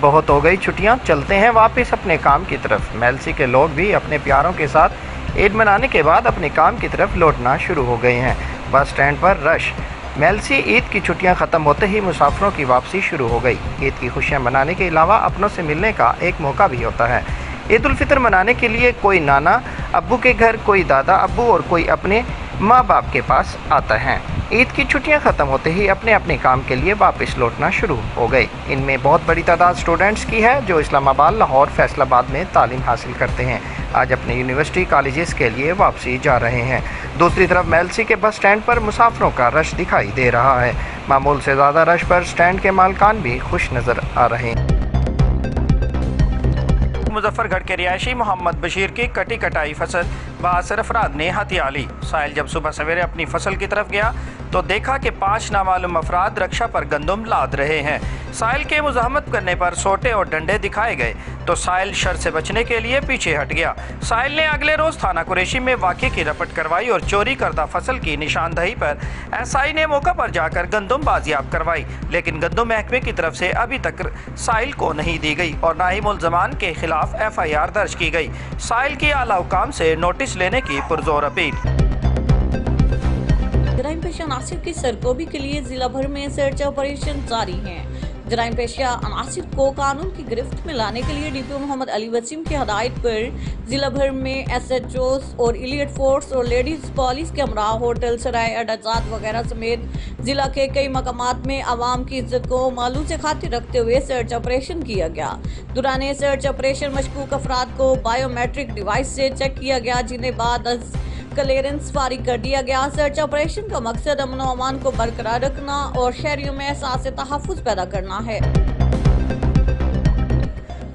बहुत हो गई छुट्टियां, चलते हैं वापस अपने काम की तरफ। मेलसी के लोग भी अपने प्यारों के साथ ईद मनाने के बाद अपने काम की तरफ लौटना शुरू हो गए हैं। बस स्टैंड पर रश। मेलसी ईद की छुट्टियां ख़त्म होते ही मुसाफिरों की वापसी शुरू हो गई। ईद की खुशियां मनाने के अलावा अपनों से मिलने का एक मौका भी होता है। ईद उल फितर मनाने के लिए कोई नाना अब्बू के घर, कोई दादा अब्बू और कोई अपने माँ बाप के पास आता है। ईद की छुट्टियां ख़त्म होते ही अपने अपने काम के लिए वापस लौटना शुरू हो गए। इनमें बहुत बड़ी तादाद स्टूडेंट्स की है जो इस्लामाबाद, लाहौर, फैसलाबाद में तालीम हासिल करते हैं। आज अपने यूनिवर्सिटी कॉलेजेस के लिए वापसी जा रहे हैं। दूसरी तरफ मेलसी के बस स्टैंड पर मुसाफिरों का रश दिखाई दे रहा है। मामूल से ज़्यादा रश पर स्टैंड के मालकान भी खुश नज़र आ रहे हैं। मुजफ्फरगढ़ के रिहायशी मोहम्मद बशीर की कटी कटाई फसल बासर अफराद ने हथिया ली। साहिल जब सुबह सवेरे अपनी फसल की तरफ गया तो देखा कि 5 नामालूम अफराद रक्षा पर गंदम लाद रहे हैं। साहिल के मुज़ाहमत करने पर सोटे और डंडे दिखाए गए तो साहिल शर से बचने के लिए पीछे हट गया। साहिल ने अगले रोज थाना कुरैशी में वाक़े की रपट करवाई और चोरी करदा फसल की निशानदही पर एसआई ने मौका पर जाकर गंदम बाजियाब करवाई, लेकिन गंदम महकमे की तरफ से अभी तक साहिल को नहीं दी गई और ना ही मुल्ज़मान के खिलाफ FIR दर्ज की गई। साहिल की आला हुकाम से नोटिस लेने की पुरजोर अपील। जराइम पेशा अनासिर की सरकोबी के लिए जिला भर में सर्च ऑपरेशन जारी है। जराइम पेशा अनासिर को कानून की गिरफ्त में लाने के लिए DPO मोहम्मद अली वसीम की हदायत पर जिला भर में SHOs और इलीट फोर्स और लेडीज पुलिस के हमरा होटल, सराय, अड्डाजात वगैरह समेत जिला के कई मकामात में आवाम की इज्जत को मालूम से खातिर रखते हुए सर्च ऑपरेशन किया गया। दौरान सर्च ऑपरेशन मशकूक अफराद को बायोमेट्रिक डिवाइस से चेक किया गया, जिन्हें बाद क्लियरेंस फारिग कर दिया गया। सर्च ऑपरेशन का मकसद अमन और अमान को बरकरार रखना और शहरियों में एहसास तहफ़्फ़ुज़ पैदा करना है।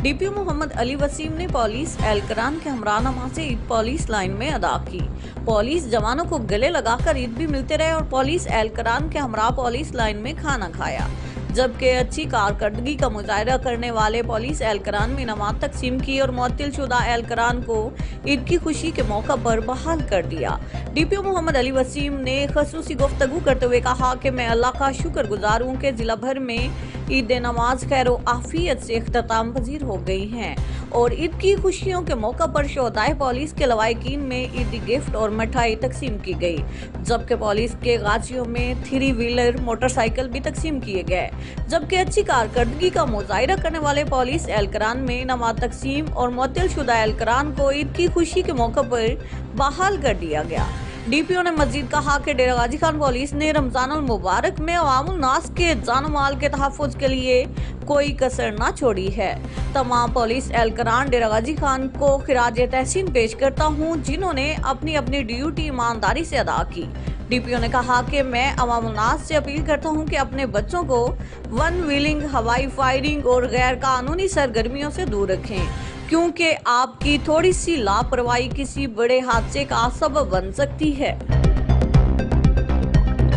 DPO मोहम्मद अली वसीम ने पुलिस एहलकारान के हमरा नमाज़ ईद पुलिस लाइन में अदा की। पुलिस जवानों को गले लगाकर ईद भी मिलते रहे और पुलिस एहलकारान के हमरा पुलिस लाइन में खाना खाया, जबकि अच्छी कारकर्दगी का मुजाहिरा करने वाले पुलिस एहलकारान में इनामात तकसीम की और मुअत्तिल शुदा एहलकारान को ईद की खुशी के मौका पर बहाल कर दिया। DPO मोहम्मद अली वसीम ने खसूसी गुफ्तगू करते हुए कहा कि मैं अल्लाह का शुक्र गुजार हूँ कि जिला भर में ईद नमाज खैर व आफियत से इख्तिताम पजीर हो गई हैं और ईद की खुशियों के मौका पर शोहदाए पुलिस के लवाहिकीन में ईदी गिफ्ट और मिठाई तकसीम की गई, जबकि पुलिस के गाजियों में 3 व्हीलर मोटरसाइकिल भी तकसीम किए गए। जबकि अच्छी कारकर्दगी का मुजाहिरा करने वाले पुलिस एहलकारान में इनामात तकसीम और मुअत्तिल शुदा एहलकारान को ईद की खुशी के मौका पर बहाल कर दिया गया। DPO ने मजीद कहा कि डेरा गाजी खान पुलिस ने रमजानुल मुबारक में अवामुल नास के जान माल के तहफ़्फ़ुज़ के लिए कोई कसर न छोड़ी है। तमाम पुलिस एहलकारान डेरा गाजी खान को खिराज तहसीन पेश करता हूँ, जिन्होंने अपनी अपनी ड्यूटी ईमानदारी से अदा की। DPO ने कहा कि मैं अवामुल नास से अपील करता हूँ कि अपने बच्चों को वन व्हीलिंग, हवाई फायरिंग और गैर कानूनी सरगर्मियों से दूर रखें, क्योंकि आपकी थोड़ी सी लापरवाही किसी बड़े हादसे का सबब बन सकती है।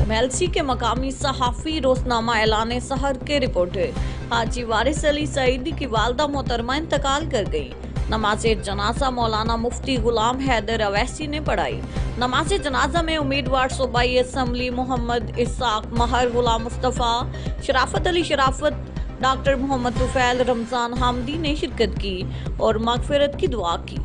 मेलसी के मकामी सहाफ़ी रोज़नामा ऐलान सहर के रिपोर्टर हाजी वारिस अली सईदी की वालदा मोहतरमा इंतकाल कर गई। नमाज जनाजा मौलाना मुफ्ती गुलाम हैदर अवैसी ने पढ़ाई। नमाज जनाजा में उम्मीदवार सूबाई असम्बली मोहम्मद इसाक महर, गुलाम मुस्तफ़ा, शराफत अली शराफत, डॉक्टर मोहम्मद तुफैल, रमजान हामदी ने शिरकत की और मगफिरत की दुआ की।